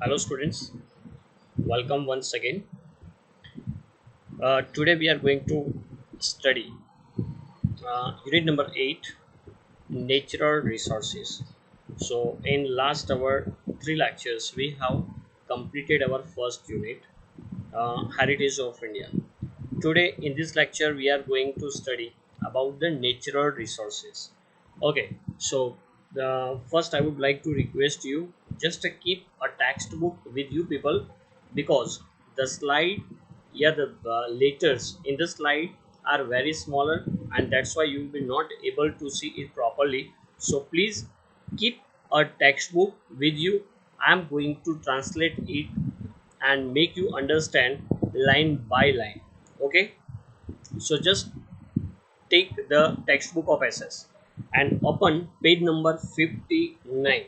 Hello students, welcome once again. Today we are going to study unit number 8, natural resources. So in last our 3 lectures we have completed our first unit, heritage of India. Today in this lecture we are going to study about the natural resources. Okay, so the first I would like to request you just to keep a textbook with you people, because the slide, yeah, the letters in the slide are very smaller, and that's why you will be not able to see it properly. So please keep a textbook with you. I am going to translate it and make you understand line by line. Okay, so just take the textbook of SS and open page number 59.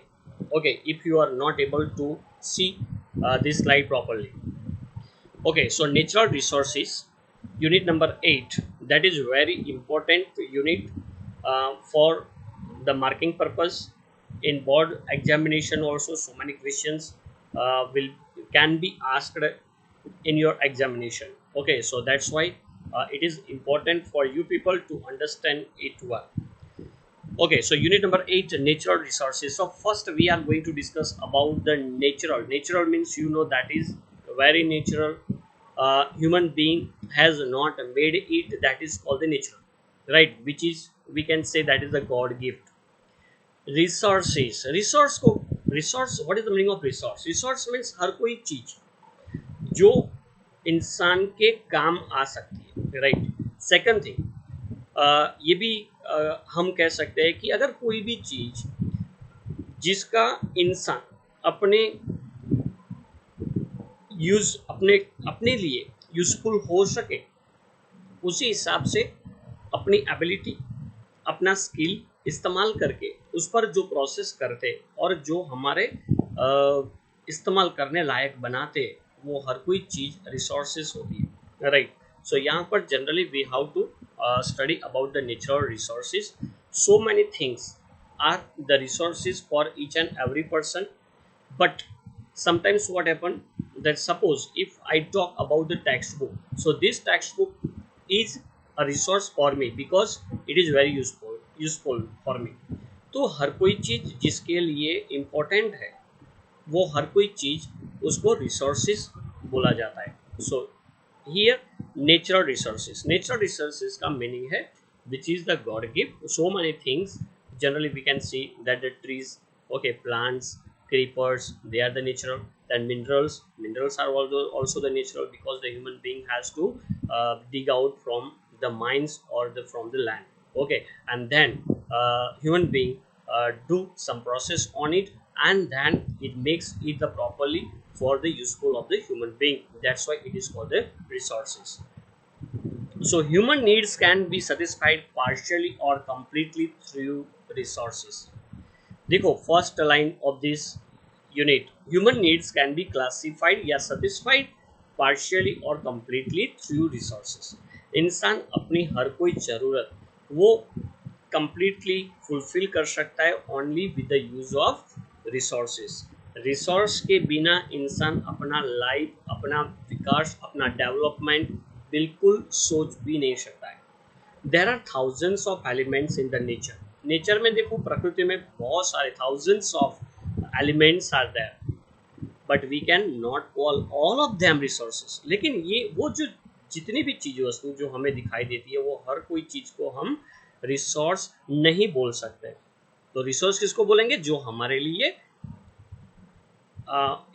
Okay, if you are not able to see this slide properly. Okay, so natural resources, unit number 8, that is very important unit for the marking purpose. In board examination also, so many questions will can be asked in your examination. Okay, so that's why it is important for you people to understand it well. Okay, so unit number 8, natural resources. So first we are going to discuss about the natural means, you know, that is very natural. Human being has not made it, that is called the natural, right? Which is, we can say, that is the god gift. Resource, what is the meaning of resource means हर कोई चीज जो इंसान के काम आ सकती है, right? Second thing, ये भी हम कह सकते हैं कि अगर कोई भी चीज जिसका इंसान अपने यूज अपने अपने लिए यूजफुल हो सके, उसी हिसाब से अपनी एबिलिटी, अपना स्किल इस्तेमाल करके उस पर जो प्रोसेस करते और जो हमारे इस्तेमाल करने लायक बनाते, वो हर कोई चीज़ रिसोर्सेज होती है, राइट? सो यहाँ पर generally we have to study about the natural resources. So many things are the resources for each and every person. But sometimes what happen, that suppose if I talk about the textbook, so this textbook is a resource for me because it is very useful for me. तो हर कोई चीज़ जिसके लिए important है, वो हर कोई चीज़ उसको resources बोला जाता है. सो हियर नेचुरल रिसोर्सेज का मीनिंग है which is the god gift. So many things, generally we can see that the trees, okay, plants, creepers, they are the natural. Then minerals are also the natural, because the human being has to dig out from the mines or from the land. Okay, and then human being do some process on it, and then it makes it the properly for the useful of the human being. That's why it is called the resources. So human needs can be satisfied partially or completely through resources. देखो, first line of this unit, human needs can be classified या satisfied partially और completely through resources. इंसान अपनी हर कोई ज़रूरत वो completely fulfil कर सकता है only with the use of resources. Resource के बिना इंसान अपना लाइफ, अपना विकास, अपना डेवलपमेंट बिल्कुल सोच भी नहीं सकता है. There are thousands of elements in the nature. Nature में देखो, प्रकृति में बहुत सारे थाउजेंड्स ऑफ एलिमेंट्स आर देयर, but we can not call all of them resources. लेकिन ये वो जो जितनी भी चीज़ वस्तु जो हमें दिखाई देती है, वो हर कोई चीज़ को हम रिसोर्स नहीं बोल सकते. तो रिसोर्स किसको बोलेंगे? जो हमारे लिए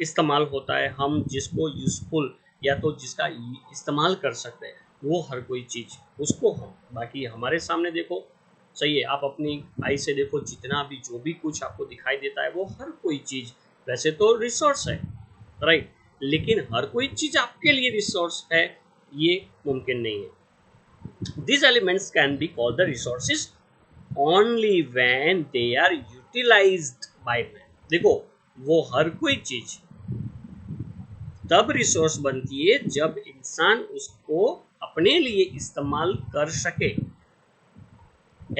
इस्तेमाल होता है, हम जिसको यूज़फुल या तो जिसका इस्तेमाल कर सकते हैं, वो हर कोई चीज़ उसको हम. बाकी हमारे सामने देखो, सही है, आप अपनी आई से देखो, जितना भी जो भी कुछ आपको दिखाई देता है, वो हर कोई चीज़ वैसे तो रिसोर्स है, राइट? लेकिन हर कोई चीज़ आपके लिए रिसोर्स है, ये मुमकिन नहीं है. These elements can be called the resources only when they are utilized by man. देखो, वो हर कोई चीज तब रिसोर्स बनती है जब इंसान उसको अपने लिए इस्तेमाल कर सके.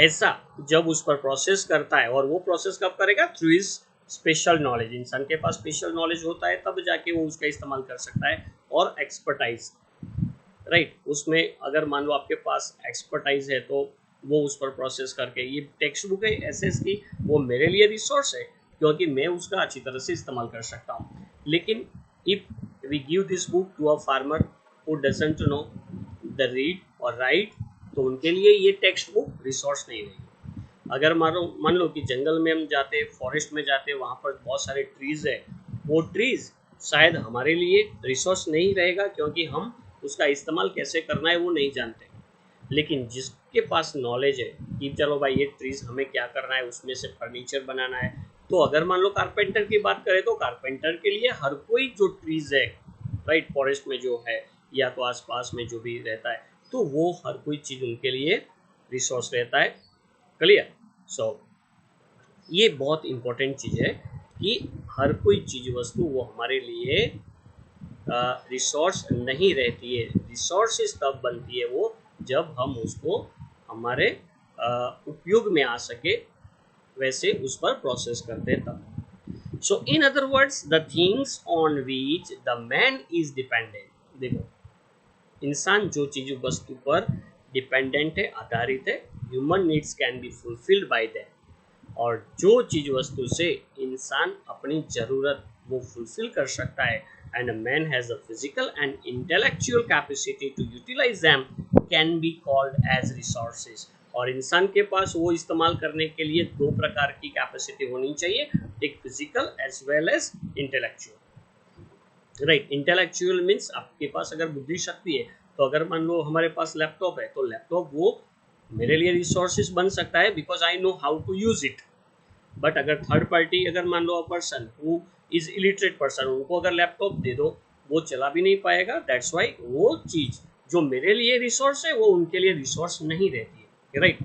ऐसा जब उस पर प्रोसेस करता है, और वो प्रोसेस कब करेगा? थ्रू हिज स्पेशल नॉलेज, इंसान के पास स्पेशल नॉलेज होता है तब जाके वो उसका इस्तेमाल कर सकता है, और एक्सपर्टाइज, राइट, उसमें अगर मान लो आपके पास एक्सपर्टाइज है तो वो उस पर प्रोसेस करके, ये टेक्स्ट बुक है एसएस की, वो मेरे लिए रिसोर्स है क्योंकि मैं उसका अच्छी तरह से इस्तेमाल कर सकता हूँ। लेकिन if we give this book to a farmer who doesn't know the read और राइट, तो उनके लिए ये टेक्स्ट बुक रिसोर्स नहीं रहेगी। अगर मान लो कि जंगल में हम जाते, फॉरेस्ट में जाते, वहाँ पर बहुत सारे ट्रीज है, वो ट्रीज शायद हमारे लिए रिसोर्स नहीं रहेगा क्योंकि हम उसका इस्तेमाल कैसे करना है वो नहीं जानते। लेकिन जिसके पास नॉलेज है कि चलो भाई ये ट्रीज हमें क्या करना है, उसमें से फर्नीचर बनाना है, तो अगर मान लो कारपेंटर की बात करें तो कारपेंटर के लिए हर कोई जो ट्रीज है, राइट, फॉरेस्ट में जो है या तो आसपास में जो भी रहता है, तो वो हर कोई चीज़ उनके लिए रिसोर्स रहता है। क्लियर? सो ये बहुत इंपॉर्टेंट चीज़ है कि हर कोई चीज़ वस्तु वो हमारे लिए रिसोर्स नहीं रहती है। रिसोर्सेज तब बनती है वो जब हम उसको हमारे उपयोग में आ सके वैसे उस पर प्रोसेस करते तब। So in other words the things on which the man is dependent, देखो इंसान जो चीज वस्तु पर डिपेंडेंट है, आधारित है, human needs can be fulfilled by that, और जो चीज वस्तु से इंसान अपनी जरूरत वो फुलफिल कर सकता है, and a man has the physical and intellectual capacity to utilize them can be called as resources, और इंसान के पास वो इस्तेमाल करने के लिए दो प्रकार की कैपेसिटी होनी चाहिए, एक physical as well as intellectual, right. Intellectual means आपके पास अगर बुद्धि शक्ति है, तो अगर मान लो हमारे पास लैपटॉप है तो लैपटॉप वो मेरे लिए रिसोर्सेज बन सकता है because I know how to use it. But अगर थर्ड पार्टी, अगर मान लो a person who is illiterate person, उनको अगर लैपटॉप दे दो वो चला भी नहीं पाएगा। दैट्स वाई वो चीज जो मेरे लिए रिसोर्स है वो उनके लिए रिसोर्स नहीं रहती है, राइट।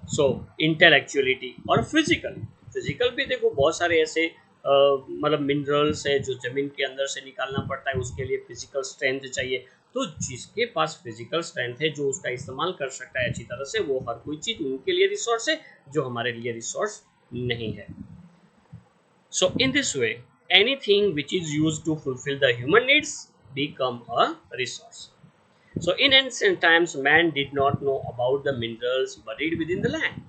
सो इंटेलेक्चुअलिटी और फिजिकल, फिजिकल भी देखो बहुत सारे ऐसे मतलब मिनरल्स है जो जमीन के अंदर से निकालना पड़ता है, उसके लिए फिजिकल स्ट्रेंथ चाहिए। तो जिसके पास फिजिकल स्ट्रेंथ है, जो उसका इस्तेमाल कर सकता है अच्छी तरह से, वो हर कोई चीज उनके लिए रिसोर्स है जो हमारे लिए रिसोर्स नहीं है। So in this way anything which is used to fulfill the human needs become a resource. So in ancient times man did not know about the minerals buried within the land,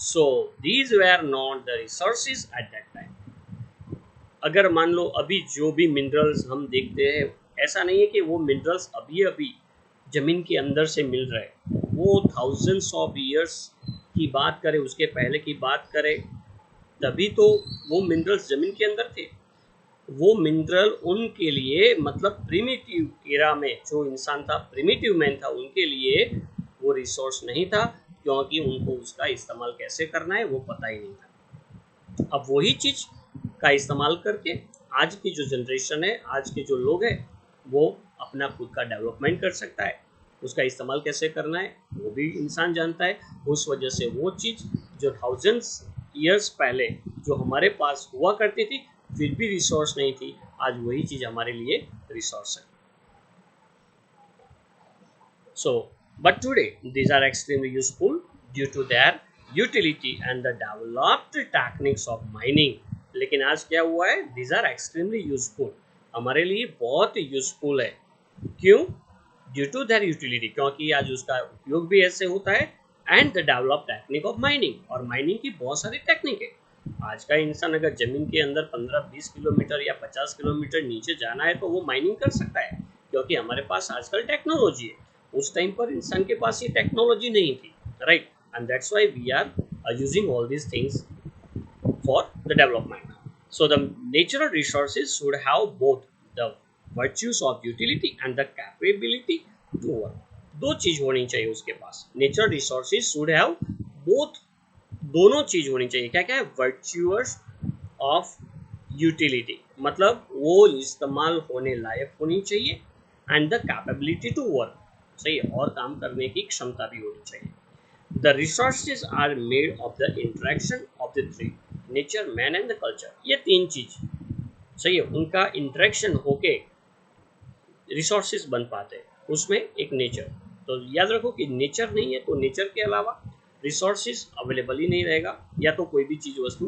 so these were not the resources at that time. अगर मान लो अभी जो भी minerals हम देखते हैं, ऐसा नहीं है कि वो मिनरल्स अभी अभी जमीन के अंदर से मिल रहे हैं, वो थाउजेंड्स ऑफ ईयर्स की बात करें, उसके पहले की बात करें, तभी तो वो मिनरल्स जमीन के अंदर थे। वो मिनरल उनके लिए मतलब प्रिमिटिव एरा में जो इंसान था, प्रिमिटिव मैन था, उनके लिए वो रिसोर्स नहीं था क्योंकि उनको उसका इस्तेमाल कैसे करना है वो पता ही नहीं था। अब वही चीज का इस्तेमाल करके आज की जो जनरेशन है, आज के जो लोग हैं, वो अपना खुद का डेवलपमेंट कर सकता है। उसका इस्तेमाल कैसे करना है वो भी इंसान जानता है। उस वजह से वो चीज जो थाउजेंड्स ईयर्स पहले जो हमारे पास हुआ करती थी फिर भी रिसोर्स नहीं थी, आज वही चीज हमारे लिए रिसोर्स है। So but today these are extremely useful due to their utility and the developed techniques of mining. लेकिन आज क्या हुआ है, दीज आर एक्सट्रीमली यूजफुल, हमारे लिए बहुत यूजफुल है। क्यों? ड्यू टू देयर यूटिलिटी, क्योंकि आज उसका उपयोग भी ऐसे होता है, and the developed technique of mining, और माइनिंग की बहुत सारी टेक्निक है। आज का इंसान अगर जमीन के अंदर 15-20 किलोमीटर या 50 किलोमीटर नीचे जाना है तो वो माइनिंग कर सकता है क्योंकि हमारे पास आजकल टेक्नोलॉजी है। उस टाइम पर इंसान के पास ये टेक्नोलॉजी नहीं थी, right, and that's why we are using all these things for the development. So the natural resources should have both the virtues of utility and the capability to work. दो चीज होनी चाहिए उसके पास। Natural resources should have both, दोनों चीज होनी चाहिए। क्या क्या है? वर्च्यूअस ऑफ यूटिलिटी, मतलब वो इस्तेमाल होने लायक होनी चाहिए, and the capability to work, सही है, और काम करने की क्षमता भी होनी चाहिए। The resources are made of the interaction of the three, nature, man and the culture. ये तीन चीज, सही है, उनका इंटरेक्शन होके रिसोर्सेज बन पाते हैं। उसमें एक नेचर, तो याद रखो कि नेचर नहीं है तो नेचर के अलावा रिसोर्सेज अवेलेबल ही नहीं रहेगा, या तो कोई भी चीज वस्तु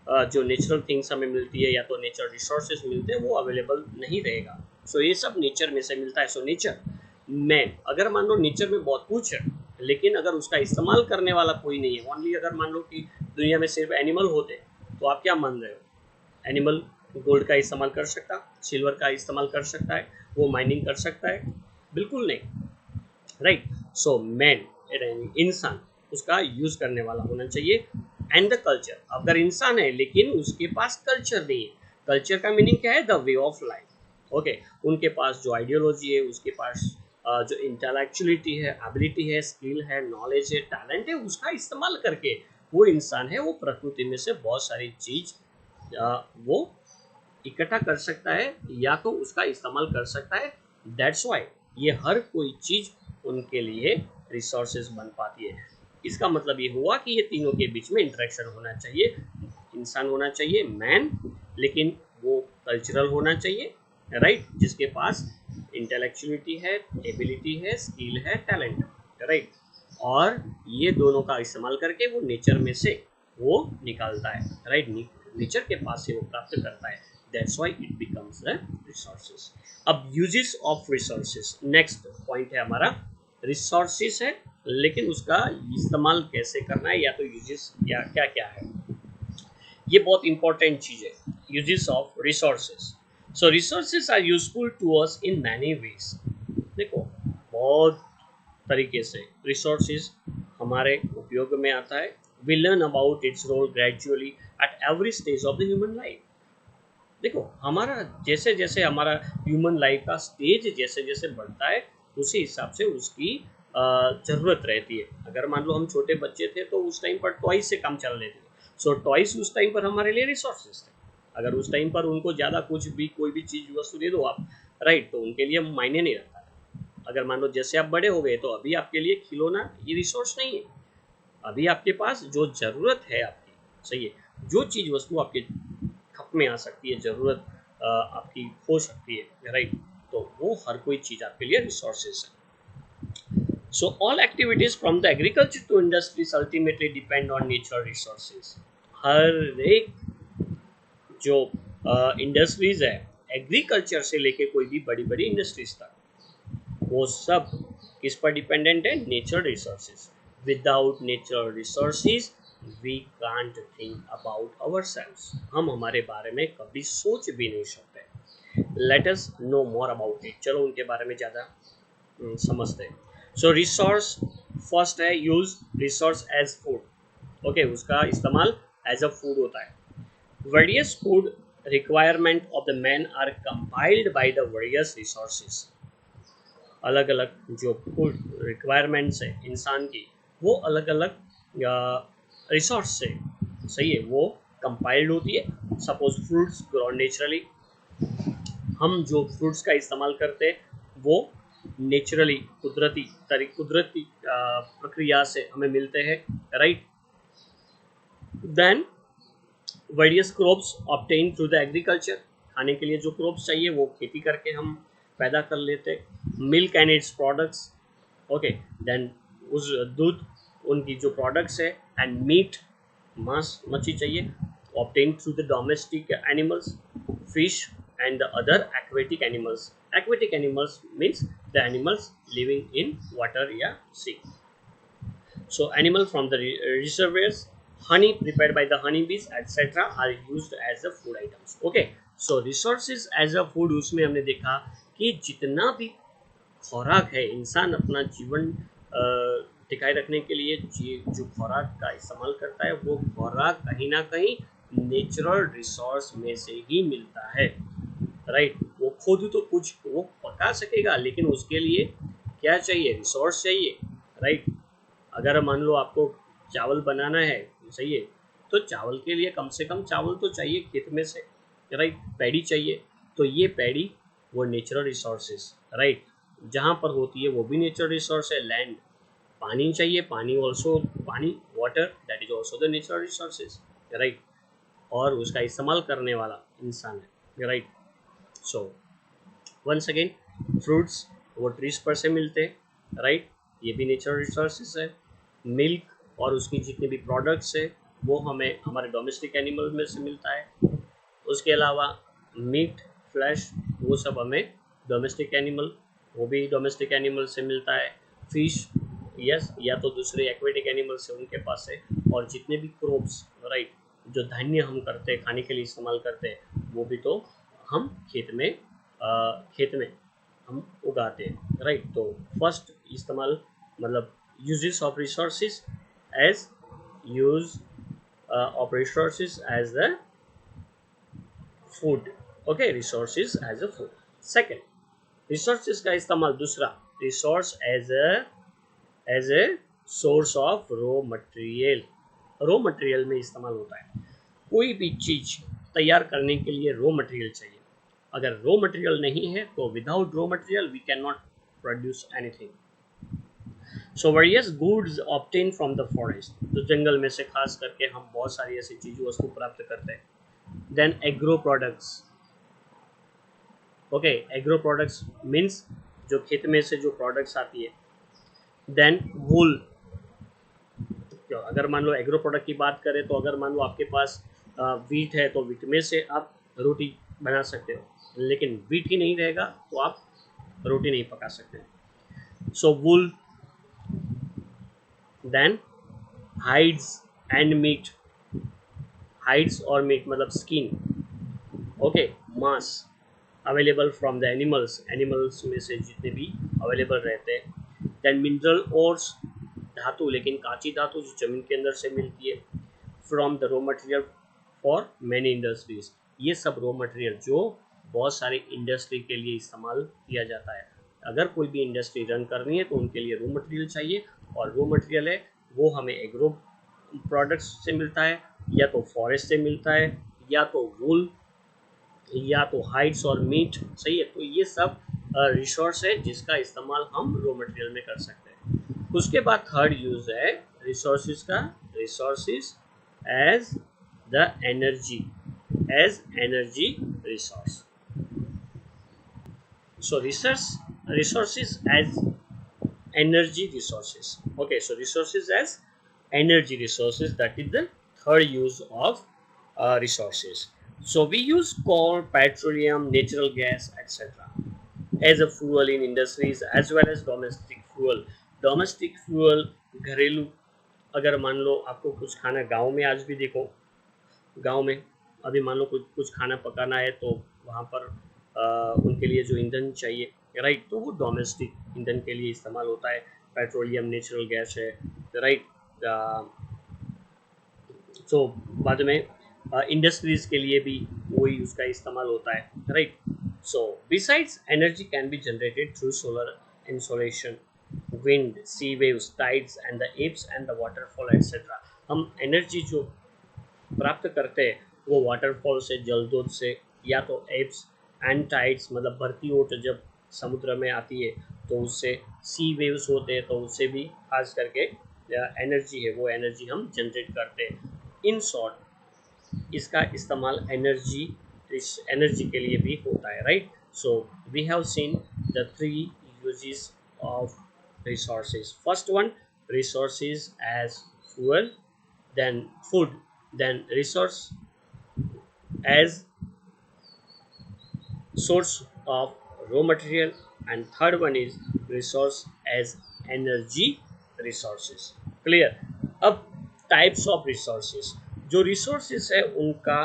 जो नेचुरल थिंग्स हमें मिलती है या तो नेचुरल रिसोर्सेज मिलते हैं वो अवेलेबल नहीं रहेगा। सो ये सब नेचर में से मिलता है। सो नेचर मैन, अगर मान लो नेचर में बहुत कुछ है लेकिन अगर उसका इस्तेमाल करने वाला कोई नहीं है, ओनली अगर मान लो कि दुनिया में सिर्फ एनिमल होते तो आप क्या मान रहे हो? एनिमल गोल्ड का इस्तेमाल कर सकता, सिल्वर का इस्तेमाल कर सकता है, वो माइनिंग कर सकता है? बिल्कुल नहीं, राइट। सो मैन, इंसान उसका यूज करने वाला होना चाहिए। एंड द कल्चर, अगर इंसान है लेकिन उसके पास कल्चर नहीं है, कल्चर का मीनिंग क्या है? The way of life. Okay, उनके पास जो आइडियोलॉजी है, उसके पास जो इंटेलेक्चुअलिटी है, एबिलिटी है, स्किल है, नॉलेज है, टैलेंट है, उसका इस्तेमाल करके वो इंसान है, वो प्रकृति में से बहुत सारी चीज वो इकट्ठा कर सकता है या तो उसका इस्तेमाल कर सकता है। दैट्स वाई ये हर कोई चीज उनके लिए रिसोर्सेज बन पाती है। इसका मतलब ये हुआ कि ये तीनों के बीच में इंटरेक्शन होना चाहिए। इंसान होना चाहिए मैन, लेकिन वो कल्चरल होना चाहिए, राइट, जिसके पास इंटेलेक्चुअलिटी है, एबिलिटी है, स्किल है, टैलेंट है, राइट। और ये दोनों का इस्तेमाल करके वो नेचर में से वो निकालता है, राइट, नेचर के पास से वो प्राप्त करता है। That's why it becomes the resources. अब uses of resources, next point है हमारा। रिसोर्सेज है लेकिन उसका इस्तेमाल कैसे करना है या तो यूजेस क्या क्या क्या है, ये बहुत इंपॉर्टेंट चीज है। Uses of resources. So resources are useful to us in many ways. देखो, बहुत तरीके से रिसोर्सेज हमारे उपयोग में आता है। We learn about its role gradually at every stage of the human life. देखो, हमारा जैसे जैसे हमारा ह्यूमन लाइफ का स्टेज जैसे जैसे बढ़ता है उसी हिसाब से उसकी ज़रूरत रहती है। अगर मान लो हम छोटे बच्चे थे तो उस टाइम पर टॉयज से काम चल लेते थे। सो टॉयज उस टाइम पर हमारे लिए रिसोर्सेज थे। अगर उस टाइम पर उनको ज़्यादा कुछ भी कोई भी चीज़ वस्तु दे दो आप, राइट, तो उनके लिए मायने नहीं रखता। अगर मान लो जैसे आप बड़े हो गए तो अभी आपके लिए खिलौना ये रिसोर्स नहीं है। अभी आपके पास जो ज़रूरत है आपकी, सही है, जो चीज़ वस्तु आपके खप में आ सकती है, ज़रूरत आपकी हो सकती है, राइट, तो वो हर कोई चीज़ आपके लिए रिसोर्सेज है। So all activities from the agriculture to industries ultimately depend on natural resources. हर एक जो इंडस्ट्रीज है, एग्रीकल्चर से लेके कोई भी बड़ी बड़ी इंडस्ट्रीज तक, वो सब किस पर डिपेंडेंट है? Natural resources. Without natural resources we can't think about ourselves. हम हमारे बारे में कभी सोच भी नहीं सकते। Let us know more about it. चलो उनके बारे में ज़्यादा समझते हैं। सो रिसोर्स फर्स्ट है use resource as food. Okay, उसका इस्तेमाल एज अ फूड होता है। Various food requirement of the man are compiled by the various resources. अलग अलग जो फूड रिक्वायरमेंट्स है इंसान की, वो अलग अलग रिसोर्स से, सही है, वो कंपाइल्ड होती है। सपोज फ्रूट्स ग्रो नेचुरली, हम जो फ्रूट्स का इस्तेमाल करते हैं वो नेचुरली कुदरती प्रक्रिया से हमें मिलते हैं, right. Then various crops obtain through the agriculture, खाने के लिए जो क्रॉप्स चाहिए वो खेती करके हम पैदा कर लेते हैं। Milk and its products, okay, then उस दूध, उनकी जो प्रोडक्ट्स है, एंड मीट, मांस, मच्छी चाहिए, obtain through the domestic animals, fish and the other aquatic animals. Aquatic animals means the animals living in water या सी। So animal from the reservoirs, honey prepared by the honeybees, etc. are used as the food items. Okay, so resources as a food, उसमें हमने देखा कि जितना भी खुराक है, इंसान अपना जीवन टिकाए रखने के लिए जो खुराक का इस्तेमाल करता है, वो खुराक कहीं ना कहीं नेचुरल रिसोर्स में से ही मिलता है, राइट। वो खुद तो कुछ वो पका सकेगा लेकिन उसके लिए क्या चाहिए? रिसोर्स चाहिए, राइट। अगर मान लो आपको चावल बनाना है, सही है, तो चावल के लिए कम से कम चावल तो चाहिए खेत में से, राइट, पैडी चाहिए। तो ये पैडी वो नेचुरल रिसोर्सेज, राइट, जहाँ पर होती है वो भी नेचुरल रिसोर्स है। लैंड, पानी चाहिए, पानी ऑल्सो, पानी water that is also the natural resources, right. और उसका इस्तेमाल करने वाला इंसान है, right. So once again, fruits वो ट्रीज पर से मिलते हैं, राइट, ये भी नेचुरल रिसोर्सेज है। मिल्क और उसकी जितने भी प्रोडक्ट्स है, वो हमें हमारे डोमेस्टिक एनिमल में से मिलता है। उसके अलावा मीट, फ्लैश, वो सब हमें डोमेस्टिक एनिमल, वो भी डोमेस्टिक एनिमल से मिलता है। फिश, यस, या तो दूसरे एक्वेटिक एनिमल से उनके पास है। और जितने भी क्रॉप्स, राइट, जो धान्य हम करते हैं, खाने के लिए इस्तेमाल करते हैं, वो भी तो हम खेत में हम उगाते हैं, राइट। तो फर्स्ट इस्तेमाल मतलब uses of resources as use of resources as the food, okay, resources as a food. Second, resources का इस्तेमाल दूसरा, resource as a source of raw material. Raw material में इस्तेमाल होता है। कोई भी चीज तैयार करने के लिए रॉ मटेरियल चाहिए। अगर रॉ मटेरियल नहीं है तो without raw material we can not produce anything. So various goods obtain from the forest, तो जंगल में से खास करके हम बहुत सारी ऐसी चीज वस्तु प्राप्त करते हैं। Then agro products, okay, agro products means जो खेत में से जो प्रोडक्ट्स आती है। देन वूल, अगर मान लो एग्रो प्रोडक्ट की बात करें तो अगर मान लो आपके पास वीट है तो वीट में से आप रोटी बना सकते हो, लेकिन वीट ही नहीं रहेगा तो आप रोटी नहीं पका सकते। So wool, then hides and meat, hides और मीट मतलब स्किन, ओके, मांस available from the animals, animals में से जितने भी अवेलेबल रहते हैं। देन मिनरल ओर्स, धातु, लेकिन काची धातु जो जमीन के अंदर से मिलती है। From the raw material for many industries, ये सब रॉ मटेरियल जो बहुत सारी इंडस्ट्री के लिए इस्तेमाल किया जाता है। अगर कोई भी इंडस्ट्री रन करनी है तो उनके लिए रॉ मटेरियल चाहिए, और रॉ मटेरियल है वो हमें एग्रो प्रोडक्ट्स से मिलता है, या तो फॉरेस्ट से मिलता है, या तो वूल, या तो हाइड्स और मीट, सही है। तो ये सब रिसोर्स है जिसका इस्तेमाल हम रॉ मटेरियल में कर सकते हैं। उसके बाद थर्ड यूज है रिसोर्सेज का, resources as the energy, as energy resource. So resources as energy resources, okay, so resources as energy resources, that is the third use of resources. So we use coal, petroleum, natural gas, etc. as a fuel in industries as well as domestic fuel. Domestic fuel, घरेलू, अगर मान लो आपको कुछ खाना, गांव में आज भी देखो, गांव में अभी मान लो कुछ खाना पकाना है तो वहाँ पर उनके लिए जो ईंधन चाहिए, राइट, तो वो डोमेस्टिक ईंधन के लिए इस्तेमाल होता है। पेट्रोलियम, नेचुरल गैस है, राइट। सो बाद में इंडस्ट्रीज के लिए भी वही उसका इस्तेमाल होता है, right. So besides energy can be generated through solar insolation, wind, sea waves, tides and the ebbs and the waterfall etcetera. हम एनर्जी जो प्राप्त करते हैं वो वाटरफॉल से, जलदोध से, या तो एप्स एंड टाइड्स मतलब बढ़ती ओट जब समुद्र में आती है तो उससे, सी वेव्स होते हैं तो उससे भी खास करके एनर्जी है वो एनर्जी हम जनरेट करते हैं। इन शॉर्ट इसका इस्तेमाल एनर्जी के लिए भी होता है, right. So we have seen the three uses of resources. First one, resources as fuel, then food, then resource as source of raw material, and third one is resource as energy resources. Clear? अब types of resources, जो resources है उनका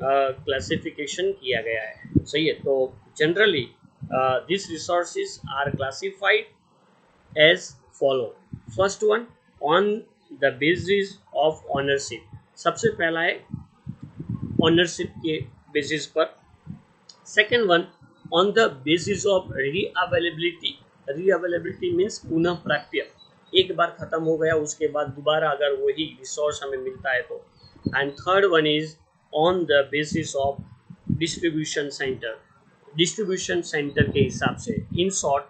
classification किया गया है, सही है। तो generally these resources are classified as follow. First one, on the basis of ownership, सबसे पहला है ऑनरशिप के बेसिस पर। Second one, on the basis of reavailability, reavailability means पुनः प्राप्य, एक बार खत्म हो गया उसके बाद दोबारा अगर वही रिसोर्स हमें मिलता है तो। And third one is on the basis of distribution centre, distribution centre के हिसाब से। इन शॉर्ट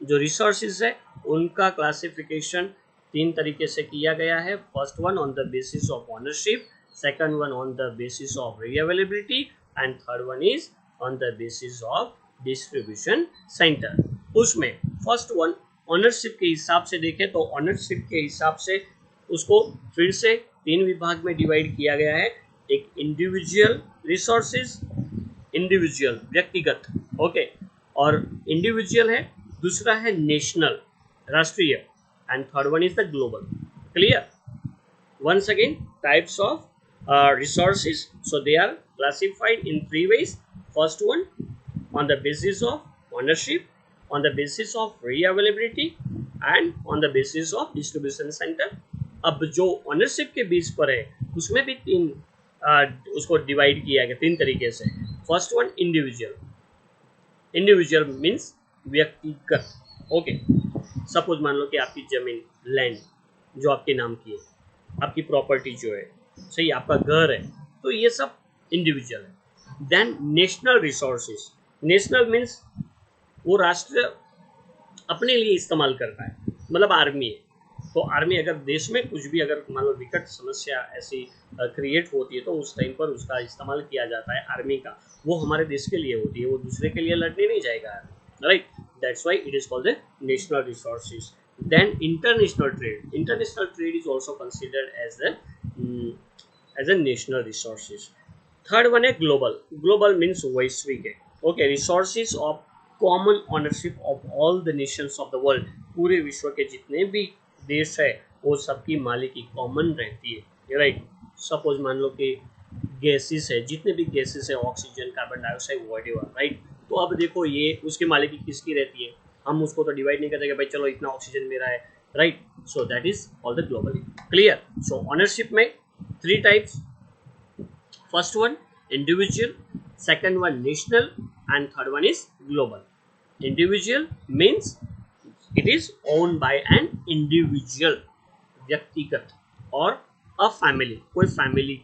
जो रिसोर्सेज है उनका क्लासिफिकेशन तीन तरीके से किया गया है। First one on the basis of ownership, second one on the basis of reavailability, and third one is on the basis of distribution centre. उसमें फर्स्ट वन ऑनरशिप के हिसाब से देखें तो ऑनरशिप के हिसाब से उसको फिर से तीन विभाग में डिवाइड किया गया है। एक इंडिविजुअल रिसोर्सेज, इंडिविजुअल व्यक्तिगत, ओके, और इंडिविजुअल है, दूसरा है नेशनल राष्ट्रीय, and third one is the global. Clear? once again, types of resources, so they are classified in three ways. First one, on the basis of ownership, on the basis of re-availability, and on the basis of distribution center. अब जो ownership के base पर है उसमें भी तीन उसको divide किया गया तीन तरीके से। First one individual, individual means व्यक्तिगत, ओके। सपोज मान लो कि आपकी जमीन, लैंड जो आपके नाम की है, आपकी प्रॉपर्टी जो है, सही, आपका घर है, तो ये सब इंडिविजुअल है। Then national resources, national means वो राष्ट्र अपने लिए इस्तेमाल करता है, मतलब आर्मी है, तो आर्मी अगर देश में कुछ भी अगर मान लो विकट समस्या ऐसी क्रिएट होती है तो उस टाइम पर उसका इस्तेमाल किया जाता है आर्मी का, वो हमारे देश के लिए होती है, वो दूसरे के लिए लड़ने नहीं जाएगा, right? That's why it is called the national resources. Then international trade. International trade is also considered as a national resources. Third one है global. Global means वैश्विक है. Okay, resources of common ownership of all the nations of the world. पूरे विश्व के जितने भी देश है वो सबकी मालिकी कॉमन रहती है, राइट? सपोज मान लो कि गैसेस है, जितने भी गैसेस है, oxygen, carbon dioxide, whatever, right? तो अब देखो ये उसकी मालिकी किसकी रहती है, हम उसको तो डिवाइड नहीं करते कि भाई चलो इतना ऑक्सीजन मेरा है, right? So that is all the globally. Clear? So ownership में three types, first one individual, second one national, and third one is global. Individual means it is own by an individual, व्यक्तिगत, और a family, कोई family,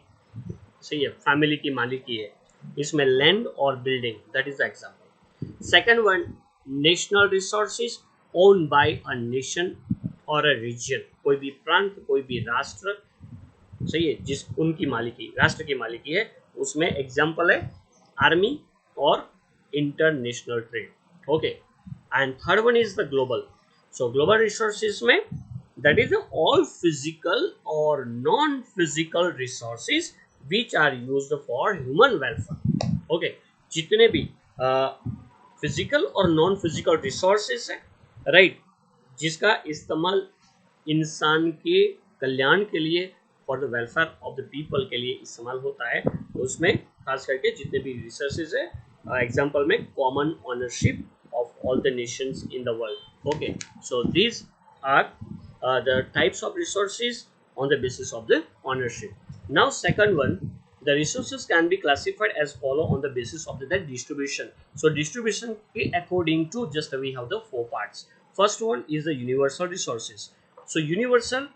सही है, family की मालिकी है, इसमें land और building, that is the example. Second one national resources owned by a nation और अ रीजन, कोई भी प्रांत, कोई भी राष्ट्र, सही है, जिस उनकी मालिकी, राष्ट्र की मालिकी है, उसमें एग्जांपल है आर्मी और international trade, okay. And third one is the global. So global resources में दैट इज ऑल फिजिकल और non physical resources which are used for human welfare, okay. जितने भी फिजिकल और नॉन फिजिकल रिसोर्सेस है, right, जिसका इस्तेमाल इंसान के कल्याण के लिए, for the welfare of the people के लिए इस्तेमाल होता है, उसमें खास करके जितने भी रिसोर्सेज है, एग्जांपल में common ownership of all the nations in the world, okay. So these are the types of resources on the basis of the ownership. Now second one, the resources can be classified as follow on the basis of the distribution. So distribution according to, just we have the four parts. First one is the universal resources. So universal.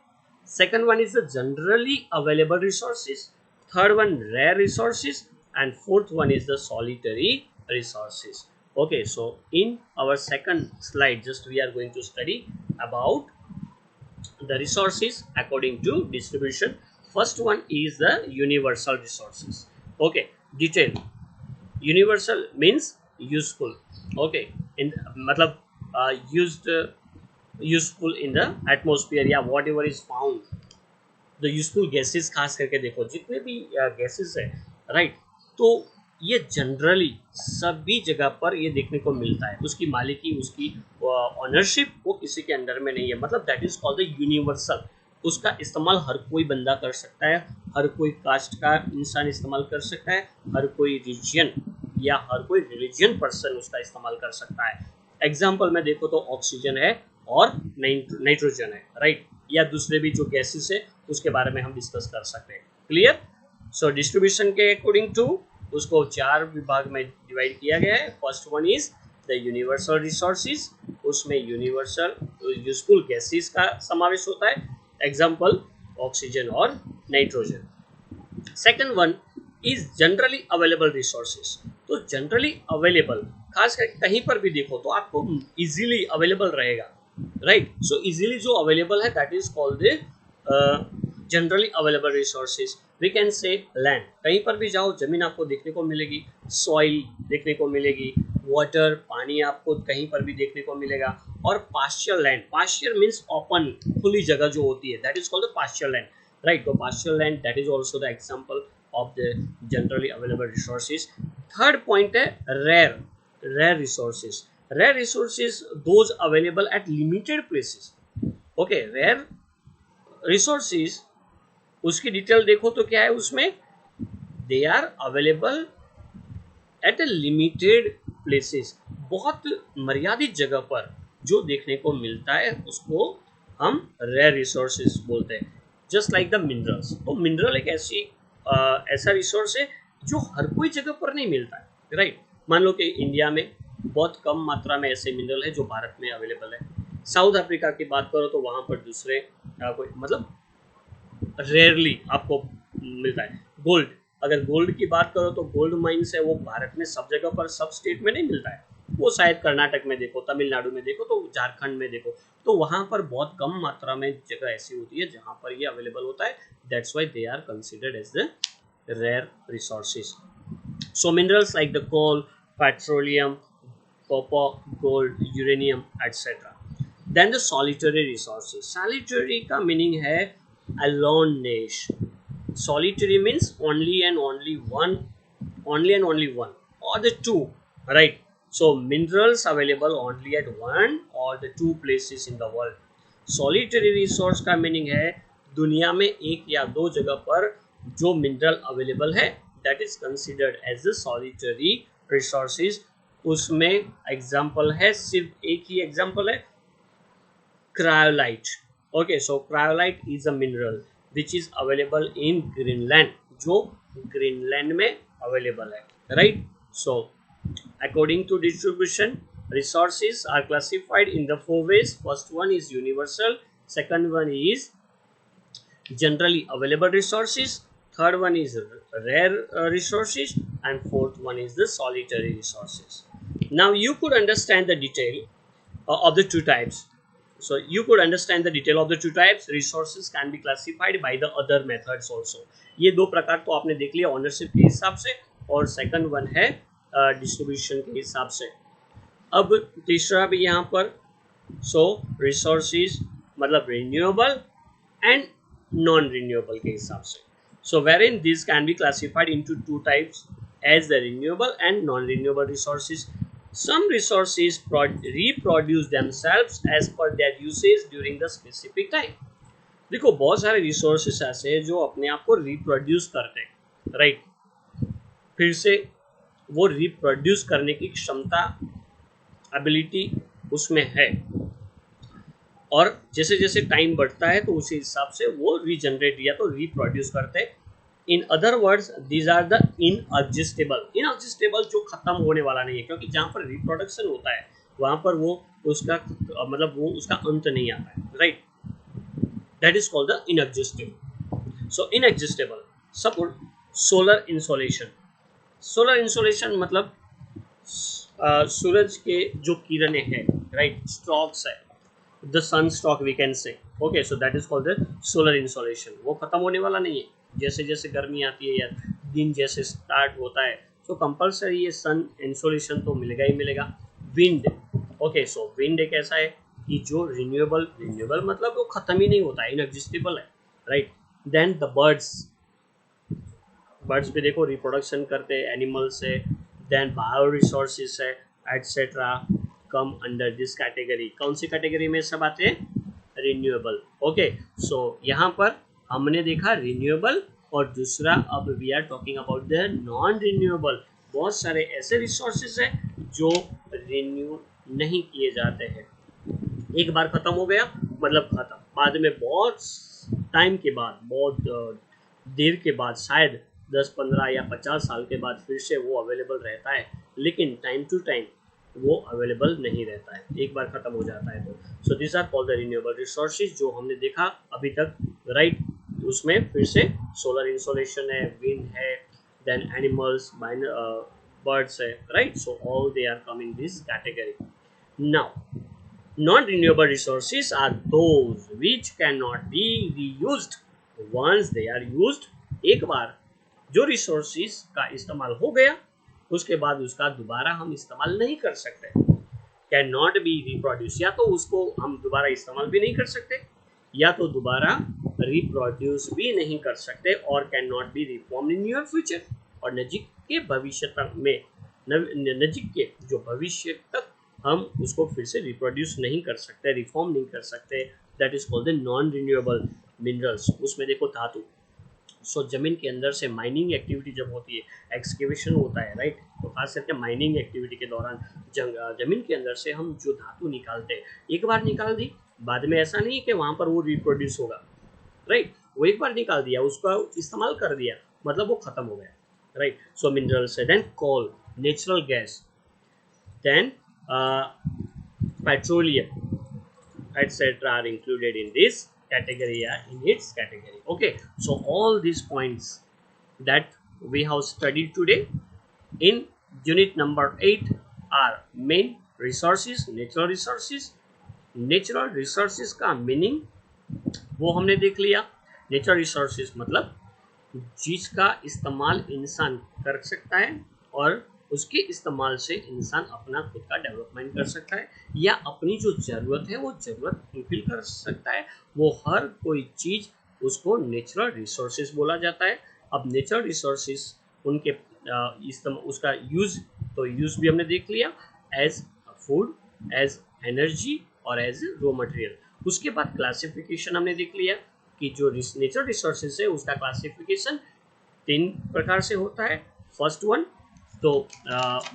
Second one is the generally available resources. Third one rare resources, and fourth one is the solitary resources. Okay, so in our second slide, just we are going to study about the resources according to distribution. First one is the universal resources, okay. Detail, universal means useful, okay, in matlab useful in the atmosphere या whatever is found, the useful gases, खास करके देखो जितने भी gases है, right, तो ये generally सभी जगह पर ये देखने को मिलता है, उसकी मालिकी, उसकी ऑनरशिप वो किसी के अंडर में नहीं है, मतलब that is called the universal. उसका इस्तेमाल हर कोई बंदा कर सकता है, हर कोई कास्ट का इंसान इस्तेमाल कर सकता है, हर कोई रीजन या हर कोई रिलीजियन पर्सन उसका इस्तेमाल कर सकता है। एग्जाम्पल में देखो तो ऑक्सीजन है और नाइट्रोजन है, राइट, या दूसरे भी जो गैसेस है उसके बारे में हम डिस्कस कर सकते हैं। क्लियर? सो डिस्ट्रीब्यूशन के अकॉर्डिंग टू उसको चार विभाग में डिवाइड किया गया है। First one is the universal resources, उसमें यूनिवर्सल यूजफुल गैसेस का समावेश होता है, एग्जांपल ऑक्सीजन और nitrogen. Second one is generally available resources. तो जनरली अवेलेबल, खास करके कहीं पर भी देखो तो आपको इजीली अवेलेबल रहेगा, राइट। सो इजीली जो अवेलेबल है that is called the generally available resources. We can से लैंड, कहीं पर भी जाओ जमीन आपको देखने को मिलेगी, सॉइल देखने को मिलेगी, वाटर पानी आपको कहीं पर भी देखने को मिलेगा, और pasture land, pasture means open खुली जगह जो होती है that is called the pasture land. Right. तो partial land that is also the example of the generally available resources. Third point है rare resources. Rare resources those available at limited places. Okay, rare resources उसकी detail देखो तो क्या है उसमें, they are available at a limited places, बहुत मर्यादित जगह पर जो देखने को मिलता है उसको हम रेयर रिसोर्सेज बोलते हैं। Just like the minerals. तो मिनरल एक ऐसा रिसोर्स है जो हर कोई जगह पर नहीं मिलता है, राइट। मान लो कि इंडिया में बहुत कम मात्रा में ऐसे मिनरल है जो भारत में अवेलेबल है। साउथ अफ्रीका की बात करो तो वहाँ पर दूसरे कोई मतलब रेयरली आपको मिलता है। गोल्ड, अगर गोल्ड की बात करो तो गोल्ड माइंस है वो भारत में सब जगह पर सब स्टेट में नहीं मिलता है। वो शायद कर्नाटक में देखो, तमिलनाडु में देखो, तो झारखंड में देखो, तो वहाँ पर बहुत कम मात्रा में जगह ऐसी होती है जहाँ पर ये अवेलेबल होता है। That's why they are considered as the rare resources. So minerals like the coal, petroleum, copper, gold, uranium etcetera. Then the solitary resources. Solitary का मीनिंग है aloneness. Solitary means only and only one, or the two, right? So minerals available only at one or the two places in the world. Solitary resource का meaning है दुनिया में एक या दो जगह पर जो मिनरल अवेलेबल है, that is considered as the solitary resources. उसमें एग्जाम्पल है, सिर्फ एक ही एग्जाम्पल है, cryolite. Okay, so cryolite is a mineral which is available in Greenland, जो ग्रीनलैंड में अवेलेबल है, right? So according to distribution, resources are classified in the four ways. First one is universal, second one is generally available resources, third one is rare resources, and fourth one is the solitary resources. Now you could understand the detail of the two types. So you could understand the detail of the two types. Resources can be classified by the other methods also. ये दो प्रकार तो आपने देख लिया ownership के हिसाब से, और सेकंड वन है डिस्ट्रीब्यूशन के हिसाब से। अब तीसरा भी यहाँ पर, सो रिसोर्सेज मतलब रिन्यूएबल एंड नॉन रिन्यूएबल के हिसाब से। सो wherein these can be classified into two types as the renewable and non-renewable resources. Some resources reproduce themselves as per their usage during the specific time. देखो बहुत सारे resources ऐसे हैं जो अपने आप को रिप्रोड्यूस करते हैं, राइट। फिर से वो रिप्रोड्यूस करने की क्षमता, एबिलिटी उसमें है, और जैसे जैसे टाइम बढ़ता है तो उसी हिसाब से वो रीजनरेट या तो रिप्रोड्यूस करते हैं। In other words these are the inexhaustible. Inexhaustible जो खत्म होने वाला नहीं है, क्योंकि जहाँ पर रिप्रोडक्शन होता है वहाँ पर वो उसका मतलब वो उसका अंत नहीं आता है, right. That is called the inexhaustible. So inexhaustible suppose solar insolation. Solar insolation मतलब सूरज के जो किरणें हैं, राइट, स्टॉक्स है, the sun stock we can say, okay. So that is called the solar insolation. वो खत्म होने वाला नहीं है, जैसे जैसे गर्मी आती है या दिन जैसे स्टार्ट होता है तो कंपलसरी ये सन इंसोलेशन तो मिलेगा ही मिलेगा। Wind, okay. सो विंड एक ऐसा है कि जो रिन्यूएबल मतलब वो खत्म ही नहीं होता है, इनएग्जिस्टेबल है, राइट। देन द बर्ड्स पे देखो रिप्रोडक्शन करते हैं एनिमल से। देन बायो रिसोर्सेज है etcetera come under this category. कौन सी कैटेगरी में सब आते हैं? Renewable, okay. सो यहाँ पर हमने देखा रिन्यूएबल, और दूसरा अब we are talking about the non renewable. बहुत सारे ऐसे रिसोर्सेज हैं जो रिन्यू नहीं किए जाते हैं, एक बार खत्म हो गया मतलब खत्म, बाद में बहुत टाइम के बाद, बहुत देर के बाद, शायद 10, 15 या 50 साल के बाद फिर से वो अवेलेबल रहता है, लेकिन टाइम टू टाइम वो अवेलेबल नहीं रहता है, एक बार खत्म हो जाता है। तो so this are called the renewable resources जो हमने देखा अभी तक, राइट। उसमें फिर से सोलर इंसोलेशन है, विंड है, देन एनिमल्स, बर्ड्स है, right. So all they are come in this category. Now non-renewable resources are those which cannot be reused once they are used. एक बार जो रिसोर्सेज का इस्तेमाल हो गया उसके बाद उसका दोबारा हम इस्तेमाल नहीं कर सकते। कैन नॉट बी रिप्रोड्यूस, या तो उसको हम दोबारा इस्तेमाल भी नहीं कर सकते, या तो दोबारा रिप्रोड्यूस भी नहीं कर सकते और can not be reform in your future. और नजीक के भविष्य तक में नजीक के जो भविष्य तक हम उसको फिर से रिप्रोड्यूस नहीं कर सकते, रिफॉर्म नहीं कर सकते। That is called the non renewable minerals. उसमें देखो धातु, सो जमीन के अंदर से माइनिंग एक्टिविटी जब होती है, एक्सकेवेशन होता है, राइट, तो खास करके माइनिंग एक्टिविटी के दौरान जमीन के अंदर से हम जो धातु निकालते हैं, एक बार निकाल दी, बाद में ऐसा नहीं कि वहां पर वो रिप्रोड्यूस होगा, राइट, वो एक बार निकाल दिया, उसका इस्तेमाल कर दिया, मतलब वो खत्म हो गया, राइट। सो मिनरल्स है, then coal, natural gas, then petroleum, etc. are included in this category, in its category. Okay, so all these points that we have studied today in unit number 8 are main resources, natural resources. Natural resources का meaning वो हमने देख लिया। Natural resources मतलब जिसका इस्तेमाल इंसान कर सकता है और उसके इस्तेमाल से इंसान अपना खुद का डेवलपमेंट कर सकता है या अपनी जो ज़रूरत है वो ज़रूरत फुलफिल कर सकता है, वो हर कोई चीज़ उसको नेचुरल रिसोर्सेज बोला जाता है। अब नेचुरल रिसोर्सेज उनके उसका यूज़, तो यूज़ भी हमने देख लिया, एज फूड, एज एनर्जी और एज रॉ मटेरियल। उसके बाद क्लासिफिकेशन हमने देख लिया कि जो नेचुरल रिसोर्सेज है उसका क्लासिफिकेशन 3 प्रकार से होता है। फर्स्ट वन तो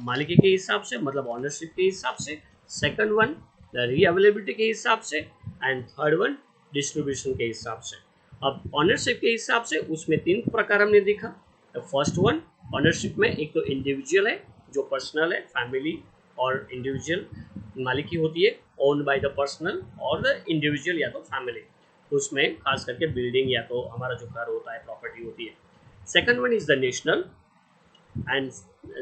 मालिकी के हिसाब से, मतलब ऑनरशिप के हिसाब से, सेकंड वन रीअवेलेबिलिटी के हिसाब से, एंड थर्ड वन डिस्ट्रीब्यूशन के हिसाब से। अब ऑनरशिप के हिसाब से उसमें 3 प्रकार हमने देखा। फर्स्ट वन ऑनरशिप में एक तो इंडिविजुअल है, जो पर्सनल है, फैमिली और इंडिविजुअल मालिकी होती है, ओन बाय द पर्सनल और द इंडिविजुअल या तो फैमिली, उसमें खास करके बिल्डिंग या तो हमारा जो घर होता है, प्रॉपर्टी होती है। Second one is the national, and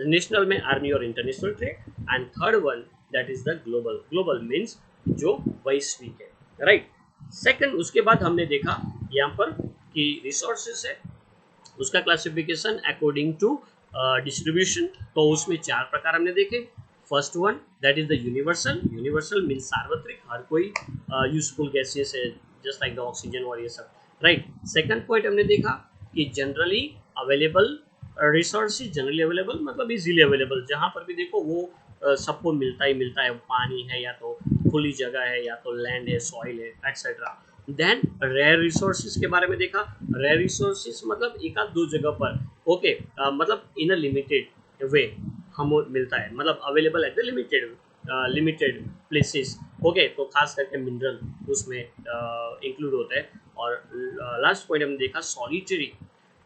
national में आर्मी और international trade, and third one that is the global. Global means जो वैश्विक है, राइट। सेकंड, उसके बाद हमने देखा यहाँ पर कि रिसोर्सेस है उसका क्लासिफिकेशन अकॉर्डिंग टू डिस्ट्रीब्यूशन, तो उसमें 4 प्रकार हमने देखे। First one that is the universal, universal means सार्वत्रिक, हर कोई यूजफुल गैसेस है, जस्ट लाइक द ऑक्सीजन और ये सब, राइट। सेकंड पॉइंट हमने देखा कि generally available resources, generally available मतलब इजीली अवेलेबल, जहाँ पर भी देखो वो सबको मिलता ही मिलता है, पानी है या तो खुली जगह है या तो लैंड है, सॉइल है, एक्सेट्रा। देन रेयर रिसोर्सेज के बारे में देखा। रेयर रिसोर्सेज मतलब एक आध दो जगह पर, ओके, मतलब इन अ लिमिटेड वे हम मिलता है, मतलब available at the limited places, okay. तो खास करके मिनरल उसमें इंक्लूड होता है। और लास्ट पॉइंट हमने देखा सॉलिटरी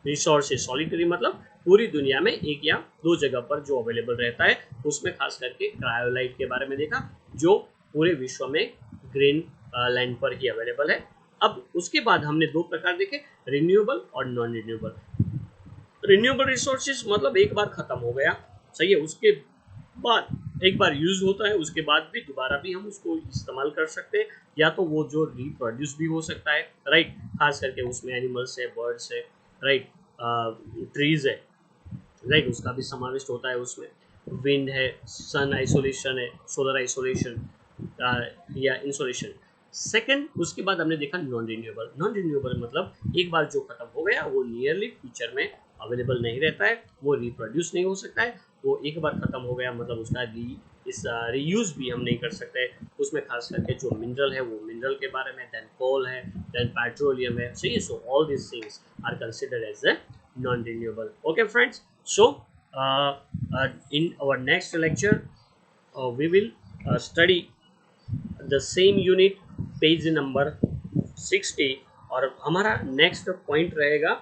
रिसोर्सेज। सॉलिटरी मतलब पूरी दुनिया में एक या दो जगह पर जो अवेलेबल रहता है, उसमें खास करके क्रायोलाइट के बारे में देखा, जो पूरे विश्व में ग्रीन लैंड पर ही अवेलेबल है। अब उसके बाद हमने 2 प्रकार देखे, रिन्यूएबल और नॉन रिन्यूएबल। रिन्यूएबल रिसोर्सेज मतलब एक बार खत्म हो गया, सही है, उसके बाद एक बार यूज होता है, उसके बाद भी दोबारा भी हम उसको इस्तेमाल कर सकते हैं, या तो वो जो रिप्रोड्यूस भी हो सकता है, राइट। खास करके उसमें एनिमल्स है, बर्ड्स है, राइट, ट्रीज है, राइट, उसका भी समावेश होता है उसमें। विंड है, सन आइसोलेशन है, सोलर आइसोलेशन या इंसोलेशन। सेकंड, उसके बाद हमने देखा नॉन रिन्यूएबल। नॉन रिन्यूएबल मतलब एक बार जो खत्म हो गया वो नियरली फ्यूचर में अवेलेबल नहीं रहता है, वो रिप्रोड्यूस नहीं हो सकता है, वो एक बार खत्म हो गया मतलब उसका रीयूज भी हम नहीं कर सकते। उसमें खास करके जो मिनरल है वो मिनरल के बारे में, देन कोल है, देन पेट्रोलियम है, सही। So all this things are considered as a non renewable. Okay friends, so in our next lecture we will study the same unit page number 60, और हमारा नेक्स्ट पॉइंट रहेगा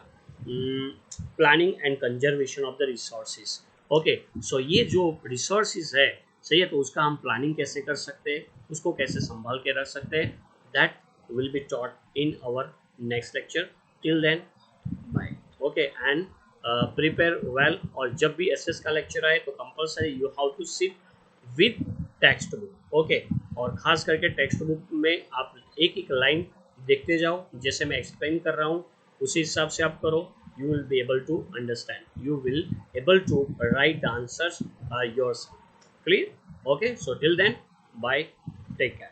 planning and conservation of the resources. Okay, so ये जो resources है, सही है, तो उसका हम प्लानिंग कैसे कर सकते हैं, उसको कैसे संभाल के रख सकते हैं, that will be taught in our next lecture. Till then bye. Okay, and prepare well, और जब भी एसएस का लेक्चर आए तो compulsory you how to sit with textbook. Okay, और खास करके टेक्स्ट बुक में आप एक एक लाइन देखते जाओ, जैसे मैं एक्सप्लेन कर रहा हूँ उसी हिसाब से आप करो, you will be able to understand, you will able to write the answers yourself. Clear? Okay, so till then, bye, take care.